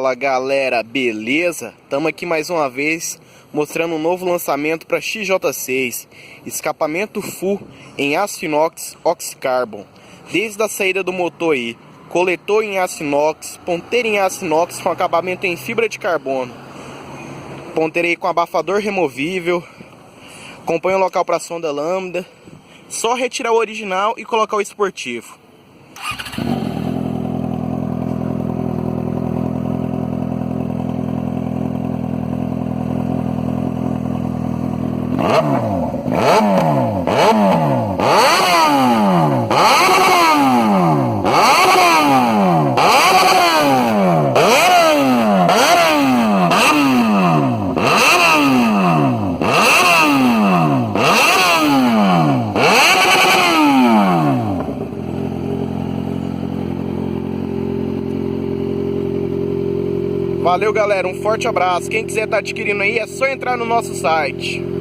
Fala galera, beleza? Estamos aqui mais uma vez mostrando um novo lançamento para XJ6, escapamento full em aço inox oxicarbon, desde a saída do motor aí, coletor em aço inox, ponteira em aço inox com acabamento em fibra de carbono, ponteira aí com abafador removível, acompanha o local para sonda lambda, só retirar o original e colocar o esportivo. Valeu galera, um forte abraço. Quem quiser estar adquirindo aí é só entrar no nosso site.